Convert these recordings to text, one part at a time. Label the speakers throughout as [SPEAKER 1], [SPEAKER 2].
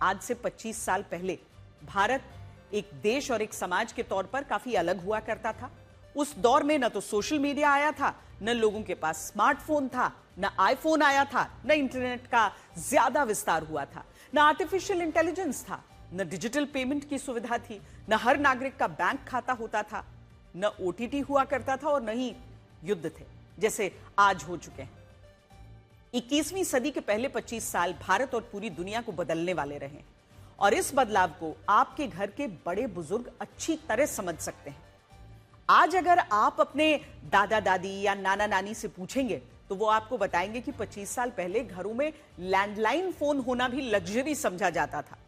[SPEAKER 1] आज से 25 साल पहले भारत एक देश और एक समाज के तौर पर काफी अलग हुआ करता था। उस दौर में न तो सोशल मीडिया आया था, न लोगों के पास स्मार्टफोन था, न आईफोन आया था, न इंटरनेट का ज्यादा विस्तार हुआ था, न आर्टिफिशियल इंटेलिजेंस था, न डिजिटल पेमेंट की सुविधा थी, न हर नागरिक का बैंक खाता होता था, न ओटीटी हुआ करता था और न ही युद्ध थे जैसे आज हो चुके हैं। 21वीं सदी के पहले 25 साल भारत और पूरी दुनिया को बदलने वाले रहे और इस बदलाव को आपके घर के बड़े बुजुर्ग अच्छी तरह समझ सकते हैं। आज अगर आप अपने दादा दादी या नाना नानी से पूछेंगे तो वो आपको बताएंगे कि 25 साल पहले घरों में लैंडलाइन फोन होना भी लग्जरी समझा जाता था।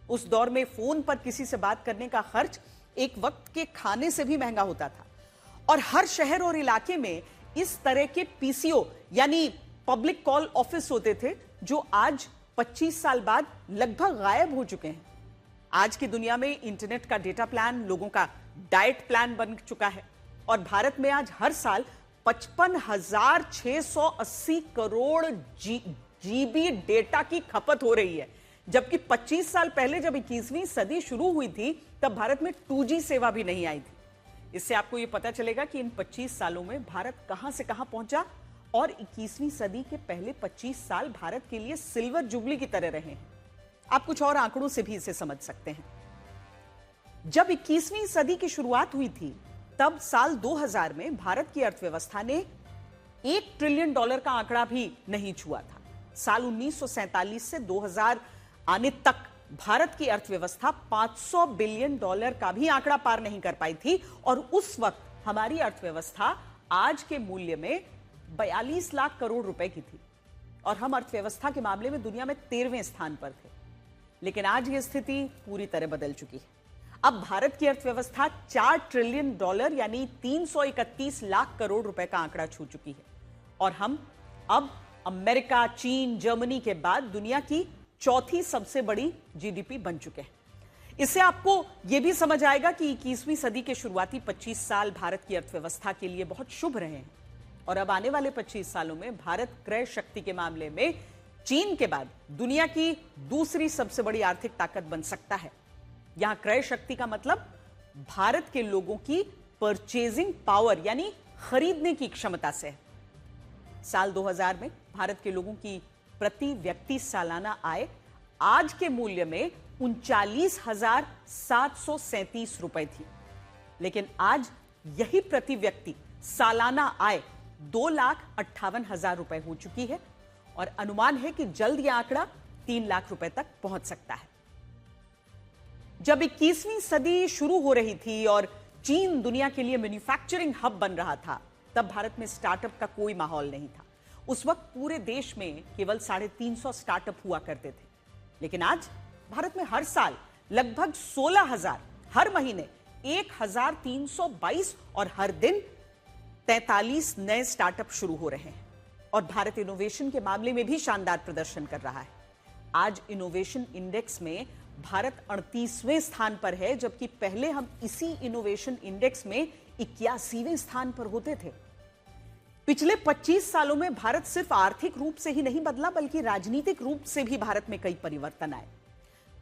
[SPEAKER 1] उस दौर में फोन पर किसी से बात करने का खर्च एक वक्त के खाने से भी महंगा होता था और हर शहर और इलाके में इस तरह के पीसीओ यानी पब्लिक कॉल ऑफिस होते थे जो आज 25 साल बाद लगभग गायब हो चुके हैं। आज की दुनिया में इंटरनेट का डेटा प्लान लोगों का डाइट प्लान बन चुका है और भारत में आज हर साल 55,680 करोड़ जीबी डेटा की खपत हो रही है, जबकि 25 साल पहले जब 21वीं सदी शुरू हुई थी तब भारत में 2G सेवा भी नहीं आई थी। इससे आपको यह पता चलेगा कि इन 25 सालों में भारत कहां से कहां पहुंचा और 21वीं सदी के पहले 25 साल भारत के लिए सिल्वर जुबली की तरह रहे हैं। आप कुछ और आंकड़ों से भी इसे समझ सकते हैं। जब 21वीं सदी की शुरुआत हुई थी तब साल 2000 में भारत की अर्थव्यवस्था ने $1 ट्रिलियन का आंकड़ा भी नहीं छुआ था। साल 1947 से 2000 आने तक भारत की अर्थव्यवस्था $500 बिलियन का भी आंकड़ा पार नहीं कर पाई थी और उस वक्त हमारी अर्थव्यवस्था आज के मूल्य में 42 लाख करोड़ रुपए की थी और हम अर्थव्यवस्था के मामले में दुनिया में 13वें स्थान पर थे। लेकिन आज यह स्थिति पूरी तरह बदल चुकी है। अब भारत की अर्थव्यवस्था $4 ट्रिलियन यानी 331 लाख करोड़ रुपए का आंकड़ा छू चुकी है और हम अब अमेरिका, चीन, जर्मनी के बाद दुनिया की चौथी सबसे बड़ी जीडीपी बन चुके हैं। इससे आपको यह भी समझ आएगा कि 21वीं सदी के शुरुआती 25 साल भारत की अर्थव्यवस्था के लिए बहुत शुभ रहे हैं और अब आने वाले 25 सालों में भारत क्रय शक्ति के मामले में चीन के बाद दुनिया की दूसरी सबसे बड़ी आर्थिक ताकत बन सकता है। यहां क्रय शक्ति का मतलब भारत के लोगों की परचेजिंग पावर यानी खरीदने की क्षमता से है। साल 2000 में भारत के लोगों की प्रति व्यक्ति सालाना आय आज के मूल्य में 39,737 रुपए थी, लेकिन आज यही प्रति व्यक्ति सालाना आय 2,58,000 रुपए हो चुकी है और अनुमान है कि जल्द यह आंकड़ा 3 लाख रुपए तक पहुंच सकता है। जब 21वीं सदी शुरू हो रही थी और चीन दुनिया के लिए मैन्युफैक्चरिंग हब बन रहा था, तब भारत में स्टार्टअप का कोई माहौल नहीं था। उस वक्त पूरे देश में केवल 350 स्टार्टअप हुआ करते थे, लेकिन आज भारत में हर साल लगभग 16,000, हर महीने 1,322 और हर दिन 43 नए स्टार्टअप शुरू हो रहे हैं और भारत इनोवेशन के मामले में भी शानदार प्रदर्शन कर रहा है। आज इनोवेशन इंडेक्स में भारत 38वें स्थान पर है, जबकि पहले हम इसी इनोवेशन इंडेक्स में 81वें स्थान पर होते थे। पिछले 25 सालों में भारत सिर्फ आर्थिक रूप से ही नहीं बदला बल्कि राजनीतिक रूप से भी भारत में कई परिवर्तन आए।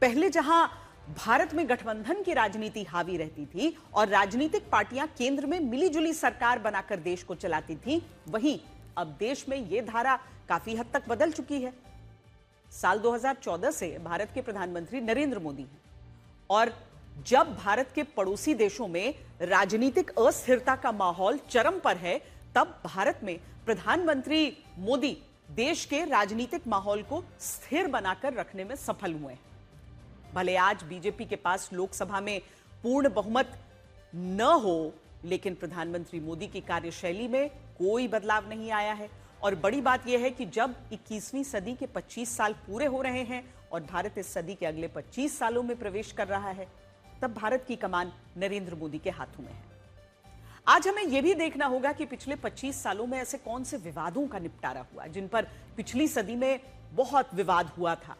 [SPEAKER 1] पहले जहां भारत में गठबंधन की राजनीति हावी रहती थी और राजनीतिक पार्टियां केंद्र में मिलीजुली सरकार बनाकर देश को चलाती थीं, वहीं अब देश में यह धारा काफी हद तक बदल चुकी है। साल 2014 से भारत के प्रधानमंत्री नरेंद्र मोदी हैं और जब भारत के पड़ोसी देशों में राजनीतिक अस्थिरता का माहौल चरम पर है, तब भारत में प्रधानमंत्री मोदी देश के राजनीतिक माहौल को स्थिर बनाकर रखने में सफल हुए हैं। भले आज बीजेपी के पास लोकसभा में पूर्ण बहुमत न हो, लेकिन प्रधानमंत्री मोदी की कार्यशैली में कोई बदलाव नहीं आया है और बड़ी बात यह है कि जब 21वीं सदी के 25 साल पूरे हो रहे हैं और भारत इस सदी के अगले 25 सालों में प्रवेश कर रहा है, तब भारत की कमान नरेंद्र मोदी के हाथों में है। आज हमें यह भी देखना होगा कि पिछले 25 सालों में ऐसे कौन से विवादों का निपटारा हुआ जिन पर पिछली सदी में बहुत विवाद हुआ था।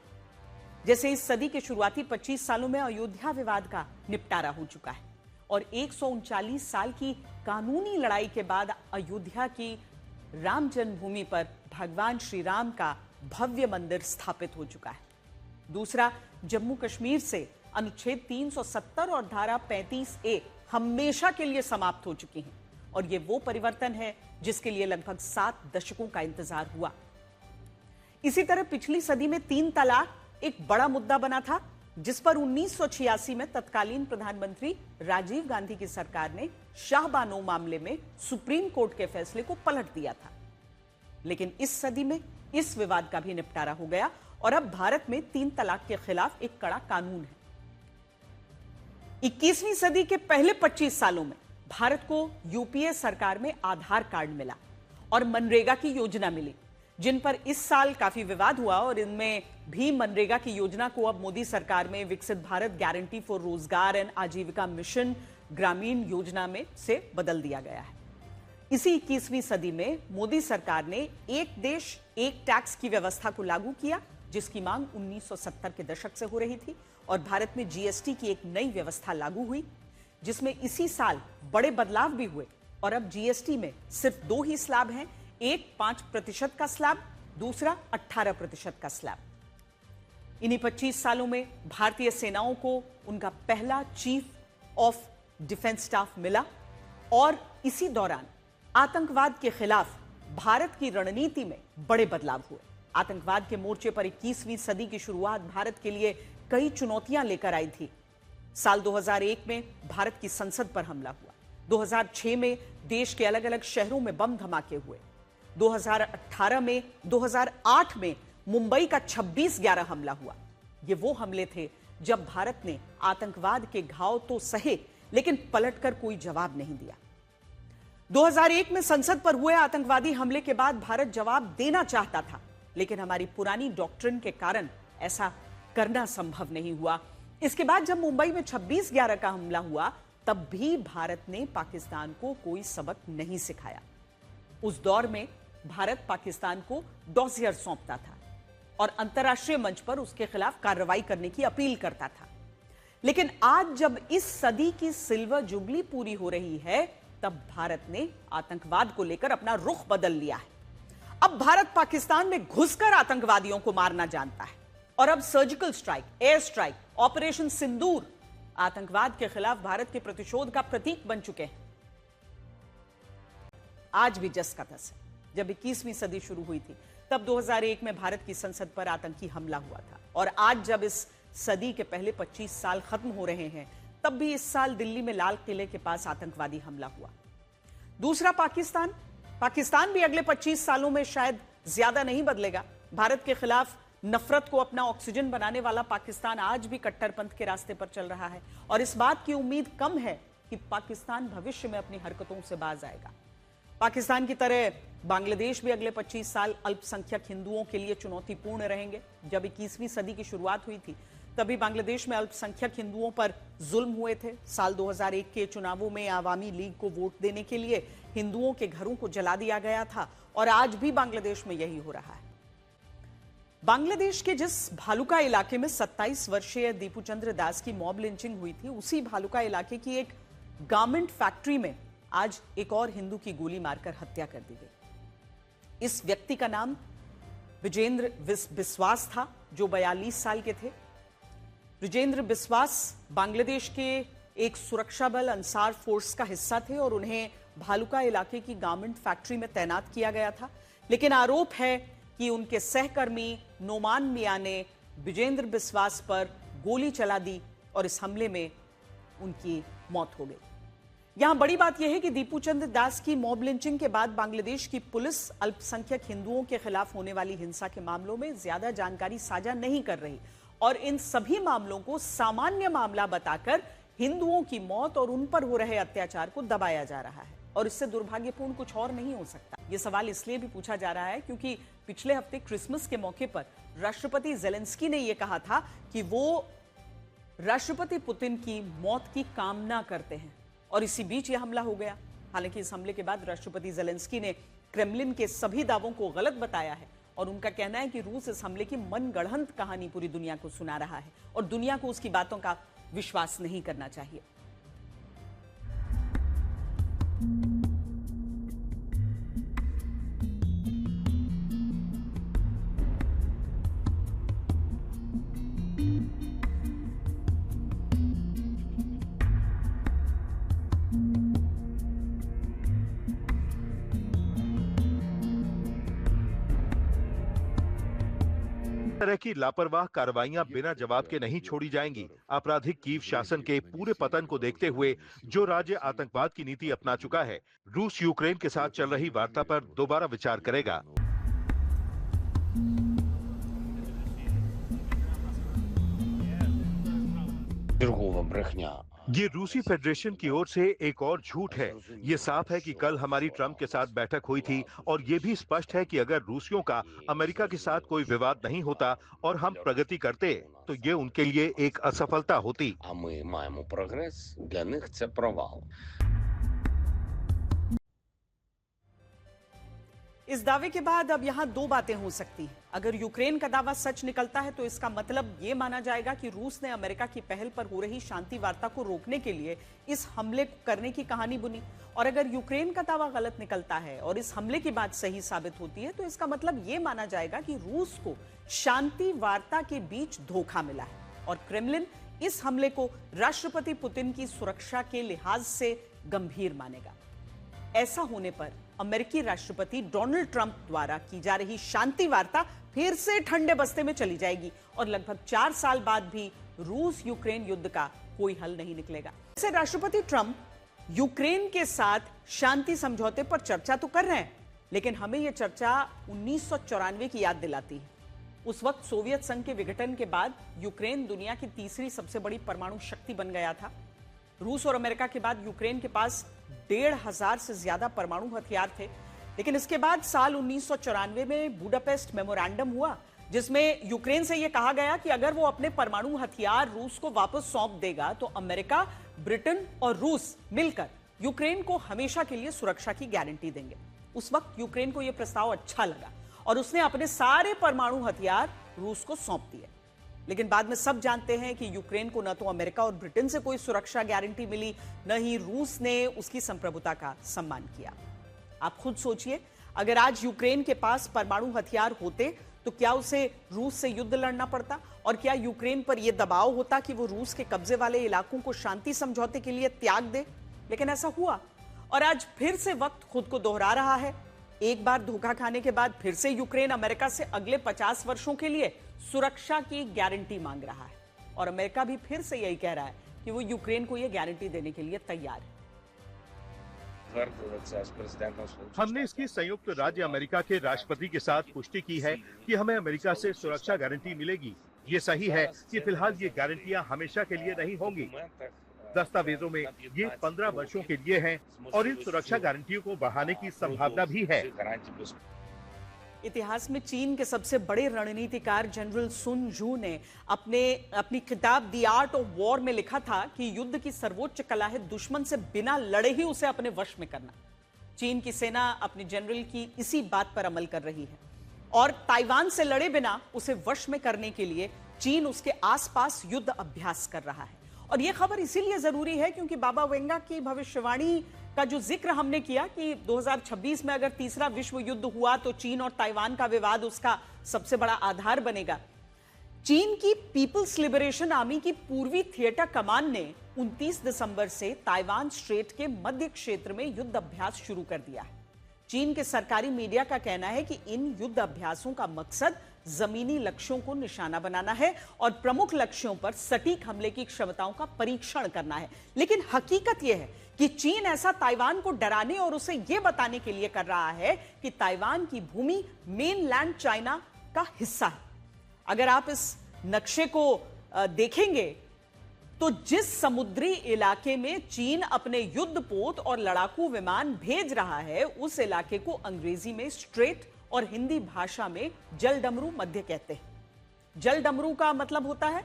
[SPEAKER 1] जैसे इस सदी के शुरुआती 25 सालों में अयोध्या विवाद का निपटारा हो चुका है और 139 साल की कानूनी लड़ाई के बाद अयोध्या की राम जन्मभूमि पर भगवान श्री राम का भव्य मंदिर स्थापित हो चुका है। दूसरा, जम्मू कश्मीर से अनुच्छेद 370 और धारा 35A हमेशा के लिए समाप्त हो चुकी हैं और ये वो परिवर्तन है जिसके लिए लगभग 7 दशकों का इंतजार हुआ। इसी तरह पिछली सदी में 3 तलाक एक बड़ा मुद्दा बना था, जिस पर 1986 में तत्कालीन प्रधानमंत्री राजीव गांधी की सरकार ने शाहबानो मामले में सुप्रीम कोर्ट के फैसले को पलट दिया था। लेकिन इस सदी में इस विवाद का भी निपटारा हो गया और अब भारत में 3 तलाक के खिलाफ एक कड़ा कानून है। 21वीं सदी के पहले 25 सालों में भारत को यूपीए सरकार में आधार कार्ड मिला और मनरेगा की योजना मिली, जिन पर इस साल काफी विवाद हुआ और इनमें भी मनरेगा की योजना को अब मोदी सरकार में विकसित भारत गारंटी फॉर रोजगार एंड आजीविका मिशन ग्रामीण योजना में से बदल दिया गया है। इसी 21वीं सदी में मोदी सरकार ने एक देश एक टैक्स की व्यवस्था को लागू किया, जिसकी मांग 1970 के दशक से हो रही थी और भारत में जीएसटी की एक नई व्यवस्था लागू हुई, जिसमें इसी साल बड़े बदलाव भी हुए और अब जीएसटी में सिर्फ 2 ही स्लैब हैं, एक 5% का स्लैब, दूसरा 18% का स्लैब। इन्हीं 25 सालों में भारतीय सेनाओं को उनका पहला चीफ ऑफ डिफेंस स्टाफ मिला और इसी दौरान आतंकवाद के खिलाफ भारत की रणनीति में बड़े बदलाव हुए। आतंकवाद के मोर्चे पर 21वीं सदी की शुरुआत भारत के लिए कई चुनौतियां लेकर आई थी। साल 2001 में भारत की संसद पर हमला हुआ। 2006 में देश के अलग अलग शहरों में बम धमाके हुए। 2008 में मुंबई का 26/11 हमला हुआ। ये वो हमले थे जब भारत ने आतंकवाद के घाव तो सहे, लेकिन पलटकर कोई जवाब नहीं दिया। 2001 में संसद पर हुए आतंकवादी हमले के बाद भारत जवाब देना चाहता था, लेकिन हमारी पुरानी डॉक्ट्रिन के कारण ऐसा करना संभव नहीं हुआ। इसके बाद जब मुंबई में 26/11 का हमला हुआ, तब भी भारत ने पाकिस्तान को कोई सबक नहीं सिखाया। उस दौर में भारत पाकिस्तान को डॉसियर सौंपता था और अंतर्राष्ट्रीय मंच पर उसके खिलाफ कार्रवाई करने की अपील करता था। लेकिन आज जब इस सदी की सिल्वर जुबली पूरी हो रही है, तब भारत ने आतंकवाद को लेकर अपना रुख बदल लिया है। अब भारत पाकिस्तान में घुसकर आतंकवादियों को मारना जानता है और अब surgical strike, air strike, operation Sindoor आतंकवाद के खिलाफ भारत के प्रतिशोध का प्रतीक बन चुके हैं। आज भी जस का तस है। जब 21वीं सदी शुरू हुई थी, तब 2001 में भारत की संसद पर आतंकी हमला हुआ था और आज जब इस सदी के पहले 25 साल खत्म हो रहे हैं, तब भी इस साल दिल्ली में लाल किले के पास आतंकवादी हमला हुआ। दूसरा पाकिस्तान भी अगले 25 सालों में शायद ज्यादा नहीं बदलेगा। भारत के खिलाफ नफरत को अपना ऑक्सीजन बनाने वाला पाकिस्तान आज भी कट्टरपंथ के रास्ते पर चल रहा है और इस बात की उम्मीद कम है कि पाकिस्तान भविष्य में अपनी हरकतों से बाज आएगा। पाकिस्तान की तरह बांग्लादेश भी अगले 25 साल अल्पसंख्यक हिंदुओं के लिए चुनौतीपूर्ण रहेंगे। जब 21वीं सदी की शुरुआत हुई थी, तभी बांग्लादेश में अल्पसंख्यक हिंदुओं पर जुल्म हुए थे। साल 2001 के चुनावों में आवामी लीग को वोट देने के लिए हिंदुओं के घरों को जला दिया गया था और आज भी बांग्लादेश में यही हो रहा है। बांग्लादेश के जिस भालुका इलाके में 27 वर्षीय दीपू चंद्र दास की मॉब लिंचिंग हुई थी, उसी भालुका इलाके की एक गारमेंट फैक्ट्री में आज एक और हिंदू की गोली मारकर हत्या कर दी गई। इस व्यक्ति का नाम विजेंद्र बिस्वास था, जो 42 साल के थे। विजेंद्र बिस्वास बांग्लादेश के एक सुरक्षा बल अंसार फोर्स का हिस्सा थे और उन्हें भालुका इलाके की गारमेंट फैक्ट्री में तैनात किया गया था। लेकिन आरोप है कि उनके सहकर्मी नोमान मियां ने विजेंद्र बिस्वास पर गोली चला दी और इस हमले में उनकी मौत हो गई। यहां बड़ी बात यह है कि दीपू चंद्र दास की मॉब लिंचिंग के बाद बांग्लादेश की पुलिस अल्पसंख्यक हिंदुओं के खिलाफ होने वाली हिंसा के मामलों में ज्यादा जानकारी साझा नहीं कर रही और इन सभी मामलों को सामान्य मामला बताकर हिंदुओं की मौत और उन पर हो रहे अत्याचार को दबाया जा रहा है। और इससे दुर्भाग्यपूर्ण कुछ और नहीं हो सकता। यह सवाल इसलिए भी पूछा जा रहा है क्योंकि पिछले हफ्ते क्रिसमस के मौके पर राष्ट्रपति जेलेंस्की ने यह कहा था कि वो राष्ट्रपति पुतिन की मौत की कामना करते हैं और इसी बीच यह हमला हो गया। हालांकि इस हमले के बाद राष्ट्रपति जेलेंस्की ने क्रेमलिन के सभी दावों को गलत बताया है और उनका कहना है कि रूस इस हमले की मनगढ़ंत कहानी पूरी दुनिया को सुना रहा है और दुनिया को उसकी बातों का विश्वास नहीं करना चाहिए।
[SPEAKER 2] तरह की लापरवाह कार्रवाइयां बिना जवाब के नहीं छोड़ी जाएंगी। आपराधिक कीव शासन के पूरे पतन को देखते हुए जो राज्य आतंकवाद की नीति अपना चुका है, रूस यूक्रेन के साथ चल रही वार्ता पर दोबारा विचार करेगा। ये रूसी फेडरेशन की ओर से एक और झूठ है। ये साफ है कि कल हमारी ट्रंप के साथ बैठक हुई थी और ये भी स्पष्ट है कि अगर रूसियों का अमेरिका के साथ कोई विवाद नहीं होता और हम प्रगति करते तो ये उनके लिए एक असफलता होती।
[SPEAKER 1] इस दावे के बाद अब यहां दो बातें हो सकती हैं। अगर यूक्रेन का दावा सच निकलता है तो इसका मतलब यह माना जाएगा कि रूस ने अमेरिका की पहल पर हो रही शांति वार्ता को रोकने के लिए इस हमले को करने की कहानी बुनी। और अगर यूक्रेन का दावा गलत निकलता है और इस हमले की बात सही साबित होती है तो इसका मतलब यह माना जाएगा कि रूस को शांति वार्ता के बीच धोखा मिला है और क्रेमलिन इस हमले को राष्ट्रपति पुतिन की सुरक्षा के लिहाज से गंभीर मानेगा। ऐसा होने पर अमेरिकी राष्ट्रपति डोनाल्ड ट्रंप द्वारा की जा रही शांति वार्ता फिर से ठंडे बस्ते में चली जाएगी और लगभग 4 साल बाद भी रूस यूक्रेन युद्ध का कोई हल नहीं निकलेगा। ऐसे राष्ट्रपति ट्रंप यूक्रेन के साथ शांति समझौते पर चर्चा तो कर रहे हैं, लेकिन हमें यह चर्चा 1994 की याद दिलाती है। उस वक्त सोवियत संघ के विघटन के बाद यूक्रेन दुनिया की तीसरी सबसे बड़ी परमाणु शक्ति बन गया था। रूस और अमेरिका के बाद यूक्रेन के पास 1,500 से ज्यादा परमाणु हथियार थे। लेकिन इसके बाद साल 1994 में बुडापेस्ट मेमोरेंडम हुआ, जिसमें यूक्रेन से यह कहा गया कि अगर वो अपने परमाणु हथियार रूस को वापस सौंप देगा तो अमेरिका, ब्रिटेन और रूस मिलकर यूक्रेन को हमेशा के लिए सुरक्षा की गारंटी देंगे। उस वक्त यूक्रेन को यह प्रस्ताव अच्छा लगा और उसने अपने सारे परमाणु हथियार रूस को सौंप दिए। लेकिन बाद में सब जानते हैं कि यूक्रेन को न तो अमेरिका और ब्रिटेन से कोई सुरक्षा गारंटी मिली, न ही रूस ने उसकी संप्रभुता का सम्मान किया। आप खुद सोचिए, अगर आज यूक्रेन के पास परमाणु हथियार होते तो क्या उसे रूस से युद्ध लड़ना पड़ता और क्या यूक्रेन पर यह दबाव होता कि वो रूस के कब्जे वाले इलाकों को शांति समझौते के लिए त्याग दे? लेकिन ऐसा हुआ और आज फिर से वक्त खुद को दोहरा रहा है। एक बार धोखा खाने के बाद फिर से यूक्रेन अमेरिका से अगले 50 वर्षों के लिए सुरक्षा की गारंटी मांग रहा है और अमेरिका भी फिर से यही कह रहा है कि वो यूक्रेन को यह गारंटी देने के लिए तैयार है।
[SPEAKER 2] हमने इसकी संयुक्त राज्य अमेरिका के राष्ट्रपति के साथ पुष्टि की है कि हमें अमेरिका से सुरक्षा गारंटी मिलेगी। ये सही है कि फिलहाल ये गारंटियां हमेशा के लिए नहीं होंगी। दस्तावेजों में ये 15 वर्षों के लिए हैं और इन सुरक्षा गारंटियों को बढ़ाने की संभावना भी है।
[SPEAKER 1] इतिहास में चीन के सबसे बड़े रणनीतिकार जनरल सुन जू ने अपनी किताब द आर्ट ऑफ वॉर में लिखा था कि युद्ध की सर्वोच्च कला है दुश्मन से बिना लड़े ही उसे अपने वश में करना। चीन की सेना अपने जनरल की इसी बात पर अमल कर रही है और ताइवान से लड़े बिना उसे वश में करने के लिए चीन उसके आसपास युद्ध अभ्यास कर रहा है। और यह खबर इसीलिए जरूरी है क्योंकि बाबा वेंगा की भविष्यवाणी का जो जिक्र हमने किया कि 2026 में अगर तीसरा विश्व युद्ध हुआ तो चीन और ताइवान का विवाद उसका सबसे बड़ा आधार बनेगा। चीन की पीपल्स लिबरेशन आर्मी की पूर्वी थिएटर कमान ने 29 दिसंबर से ताइवान स्ट्रेट के मध्य क्षेत्र में युद्ध अभ्यास शुरू कर दिया है। चीन के सरकारी मीडिया का कहना है कि इन युद्ध अभ्यासों का मकसद जमीनी लक्ष्यों को निशाना बनाना है और प्रमुख लक्ष्यों पर सटीक हमले की क्षमताओं का परीक्षण करना है। लेकिन हकीकत यह है कि चीन ऐसा ताइवान को डराने और उसे यह बताने के लिए कर रहा है कि ताइवान की भूमि मेनलैंड चाइना का हिस्सा है। अगर आप इस नक्शे को देखेंगे तो जिस समुद्री इलाके में चीन अपने युद्धपोत और लड़ाकू विमान भेज रहा है उस इलाके को अंग्रेजी में स्ट्रेट और हिंदी भाषा में जलडमरू मध्य कहते हैं। जलडमरू का मतलब होता है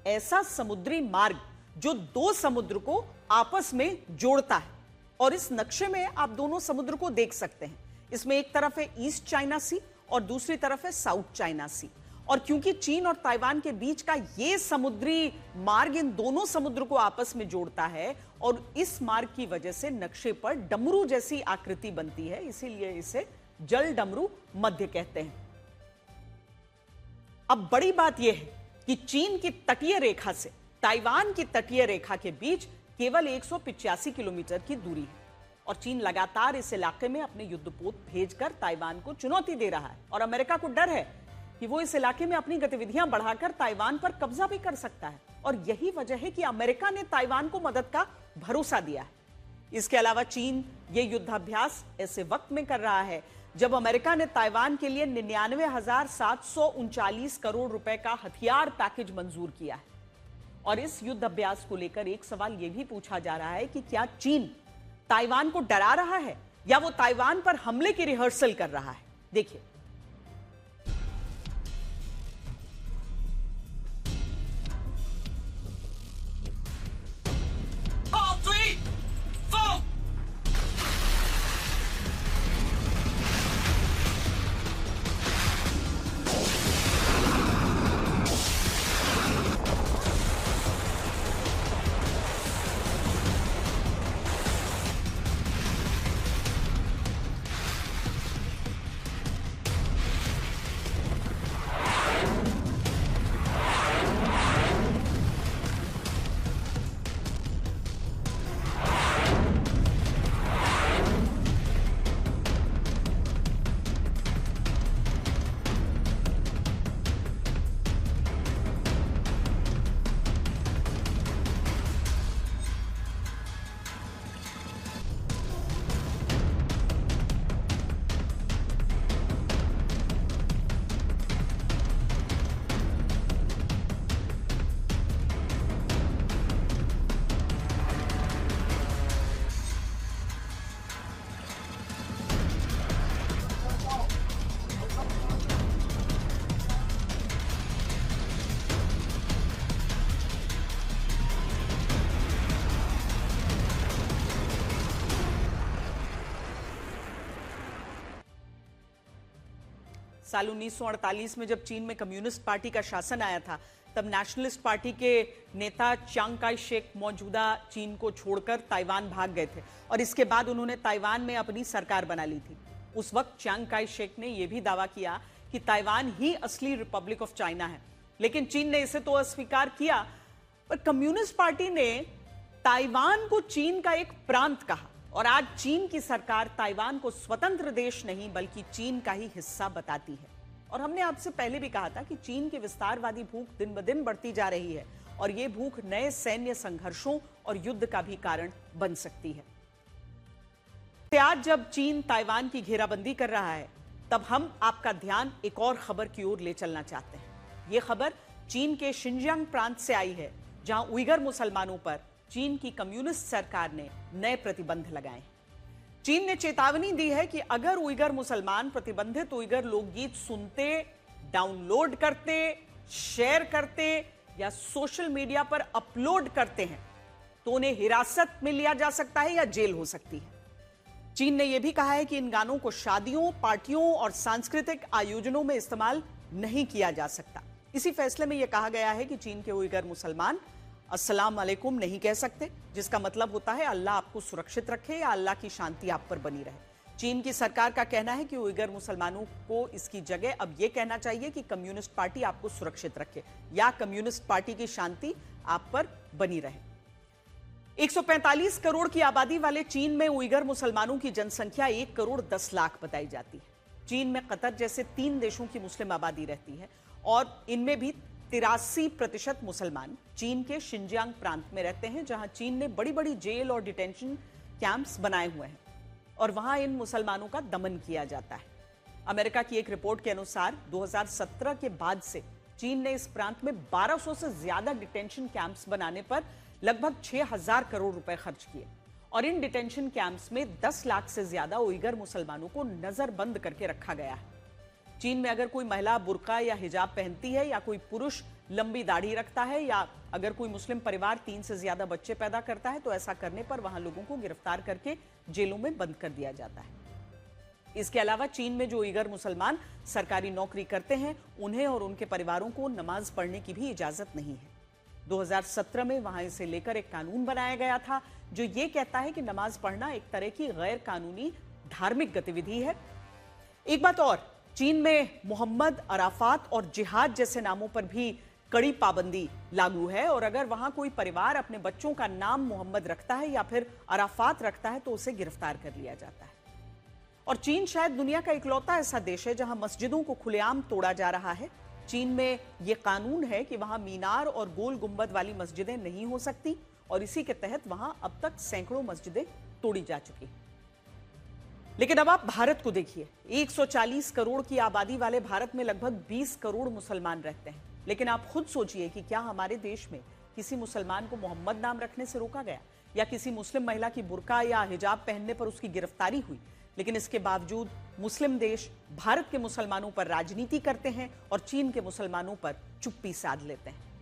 [SPEAKER 1] ऐसा समुद्री मार्ग जो दो समुद्र को आपस में जोड़ता है। और इस नक्शे में आप दोनों समुद्र को देख सकते हैं। इसमें एक तरफ है ईस्ट चाइना सी और दूसरी तरफ है साउथ चाइना सी। और क्योंकि चीन और ताइवान के बीच का यह समुद्री मार्ग इन दोनों समुद्र को आपस में जोड़ता है और इस मार्ग की वजह से नक्शे पर डमरू जैसी आकृति बनती है, इसीलिए इसे जल डमरू मध्य कहते हैं। अब बड़ी बात यह है कि चीन की तटीय रेखा से ताइवान की तटीय रेखा के बीच केवल 185 किलोमीटर की दूरी है और चीन लगातार इस इलाके में अपने युद्धपोत भेजकर ताइवान को चुनौती दे रहा है। और अमेरिका को डर है कि वो इस इलाके में अपनी गतिविधियां बढ़ाकर ताइवान पर कब्जा भी कर सकता है। और यही वजह है कि अमेरिका ने ताइवान को मदद का भरोसा दिया है। इसके अलावा चीन ये युद्धाभ्यास ऐसे वक्त में कर रहा है जब अमेरिका ने ताइवान के लिए 99,739 करोड़ रुपए का हथियार पैकेज मंजूर किया है। और इस युद्ध अभ्यास को लेकर एक सवाल यह भी पूछा जा रहा है कि क्या चीन ताइवान को डरा रहा है या वो ताइवान पर हमले की रिहर्सल कर रहा है। देखिए, साल 1948 में जब चीन में कम्युनिस्ट पार्टी का शासन आया था, तब नेशनलिस्ट पार्टी के नेता चियांग काई शेक मौजूदा चीन को छोड़कर ताइवान भाग गए थे और इसके बाद उन्होंने ताइवान में अपनी सरकार बना ली थी। उस वक्त चियांग काई शेक ने यह भी दावा किया कि ताइवान ही असली रिपब्लिक ऑफ चाइना है, लेकिन चीन ने इसे तो अस्वीकार किया। पर कम्युनिस्ट पार्टी ने ताइवान को चीन का एक प्रांत कहा और आज चीन की सरकार ताइवान को स्वतंत्र देश नहीं बल्कि चीन का ही हिस्सा बताती है। और हमने आपसे पहले भी कहा था कि चीन की विस्तारवादी भूख दिन ब दिन बढ़ती जा रही है और यह भूख नए सैन्य संघर्षों और युद्ध का भी कारण बन सकती है। आज जब चीन ताइवान की घेराबंदी कर रहा है, तब हम आपका ध्यान एक और खबर की ओर ले चलना चाहते हैं। यह खबर चीन के शिनजियांग प्रांत से आई है, जहां उइगर मुसलमानों पर चीन की कम्युनिस्ट सरकार ने नए प्रतिबंध लगाए। चीन ने चेतावनी दी है कि अगर उइगर मुसलमान प्रतिबंधित उइगर लोकगीत सुनते, डाउनलोड करते, शेयर करते या सोशल मीडिया पर अपलोड करते हैं तो उन्हें हिरासत में लिया जा सकता है या जेल हो सकती है। चीन ने यह भी कहा है कि इन गानों को शादियों, पार्टियों और सांस्कृतिक आयोजनों में इस्तेमाल नहीं किया जा सकता। इसी फैसले में यह कहा गया है कि चीन के उइगर मुसलमान अस्सलाम वालेकुम नहीं कह सकते, जिसका मतलब होता है अल्लाह आपको सुरक्षित रखे या अल्लाह की शांति आप पर बनी रहे। चीन की सरकार का कहना है कि उइगर मुसलमानों को इसकी जगह अब यह कहना चाहिए कि कम्युनिस्ट पार्टी आपको सुरक्षित रखे या कम्युनिस्ट पार्टी की शांति आप पर बनी रहे। 145 करोड़ की आबादी वाले चीन में उइगर मुसलमानों की जनसंख्या 1 करोड़ 10 लाख बताई जाती है। चीन में कतर जैसे 3 देशों की मुस्लिम आबादी रहती है और इनमें भी 83% मुसलमान चीन के शिनजियांग प्रांत में रहते हैं, जहां चीन ने बड़ी बड़ी जेल और डिटेंशन कैंप्स बनाए हुए हैं और वहां इन मुसलमानों का दमन किया जाता है। अमेरिका की एक रिपोर्ट के अनुसार 2017 के बाद से चीन ने इस प्रांत में 1200 से ज्यादा डिटेंशन कैंप्स बनाने पर लगभग 6000 करोड़ रुपए खर्च किए और इन डिटेंशन कैंप्स में 10 लाख से ज्यादा उइगर मुसलमानों को नजरबंद करके रखा गया है। चीन में अगर कोई महिला बुर्का या हिजाब पहनती है या कोई पुरुष लंबी दाढ़ी रखता है या अगर कोई मुस्लिम परिवार 3 से ज्यादा बच्चे पैदा करता है तो ऐसा करने पर वहां लोगों को गिरफ्तार करके जेलों में बंद कर दिया जाता है। इसके अलावा चीन में जो उइगर मुसलमान सरकारी नौकरी करते हैं, उन्हें और उनके परिवारों को नमाज पढ़ने की भी इजाजत नहीं है। 2017 में वहां इसे लेकर एक कानून बनाया गया था जो ये कहता है कि नमाज पढ़ना एक तरह की गैर कानूनी धार्मिक गतिविधि है। एक बात और, चीन में मोहम्मद, अराफात और जिहाद जैसे नामों पर भी कड़ी पाबंदी लागू है और अगर वहां कोई परिवार अपने बच्चों का नाम मोहम्मद रखता है या फिर अराफात रखता है तो उसे गिरफ्तार कर लिया जाता है। और चीन शायद दुनिया का इकलौता ऐसा देश है जहां मस्जिदों को खुलेआम तोड़ा जा रहा है। चीन में यह कानून है कि वहां मीनार और गोल गुंबद वाली मस्जिदें नहीं हो सकती और इसी के तहत वहां अब तक सैकड़ों मस्जिदें तोड़ी जा चुकी। लेकिन अब आप भारत को देखिए। 140 करोड़ की आबादी वाले भारत में लगभग 20 करोड़ मुसलमान रहते हैं। लेकिन आप खुद सोचिए कि क्या हमारे देश में किसी मुसलमान को मोहम्मद नाम रखने से रोका गया, या किसी मुस्लिम महिला की बुर्का या हिजाब पहनने पर उसकी गिरफ्तारी हुई। लेकिन इसके बावजूद मुस्लिम देश भारत के मुसलमानों पर राजनीति करते हैं और चीन के मुसलमानों पर चुप्पी साध लेते हैं।